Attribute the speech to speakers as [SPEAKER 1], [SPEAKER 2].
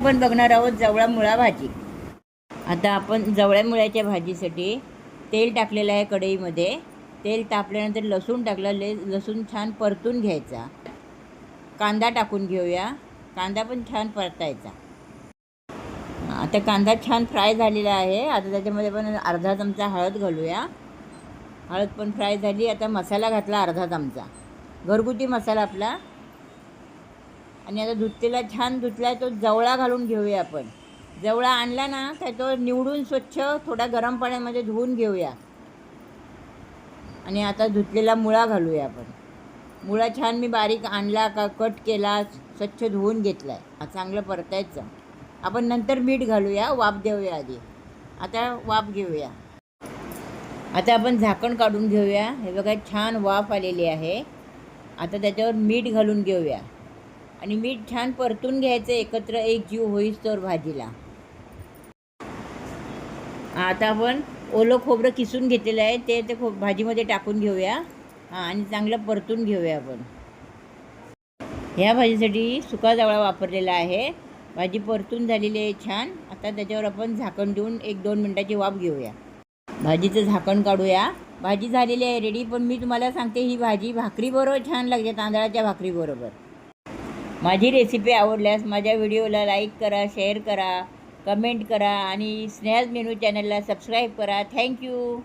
[SPEAKER 1] आपण बघणार आहोत जवळा मुळा भाजी। आता आपण जवळ्या मुळ्याच्या भाजीसाठी तेल टाकलेलं आहे कढईमध्ये। तेल तापल्यानंतर लसूण टाकलं, लसूण छान परतून घ्यायचा। कांदा टाकून घेऊया, कांदा पण छान परतायचा। आता कांदा छान फ्राय झालेला आहे। आता त्याच्यामध्ये पण अर्धा चमचा हळद घालूया। हळद पण फ्राय झाली। आता मसाला घातला अर्धा चमचा, घरगुती मसाला आपला। आणि आता धुतलेला छान धुतला तो जवळा घालून घेऊया आपण। जवळा आणला ना काय तो निवडून स्वच्छ थोडा गरम पाण्यामध्ये धुवून घेऊया। आणि आता धुतलेला मुळा घालूया आपण। मुळा छान मी बारीक आणला का कट केला, स्वच्छ धुवून घेतला आहे। चांगलं परतायचं। आपण नंतर मीठ घालूया, वाफ देऊया आधी। आता वाफ घेऊया। आता आपण झाकण काढून घेऊया। हे बघा छान वाफ आलेली आहे। आता त्याच्यावर मीठ घालून घेऊया आणि मीठ छान परतून घ्यायचं एकत्र एक जीव होईस्तोवर भाजीला। आता आपण ओलं खोबरं किसून घेतलेलं आहे ते भाजीमध्ये टाकून घेऊया। आणि चांगलं परतून घेऊया आपण। ह्या भाजीसाठी सुका जवळा वापरलेला आहे। भाजी परतून झालेली आहे छान। आता त्याच्यावर आपण झाकण देऊन 1-2 मिनिटाची वाफ घेऊया। भाजीचं झाकण काढूया। भाजी झालेली आहे रेडी। पण मी तुम्हाला सांगते ही भाजी भाकरीबरोबर छान लागते, तांदळाच्या भाकरीबरोबर। माझी रेसिपी आवडल्यास माझ्या व्हिडिओला लाईक करा, शेअर करा, कमेंट करा आणि स्नेहाज मेनू चॅनलला सबस्क्राईब करा। थँक्यू।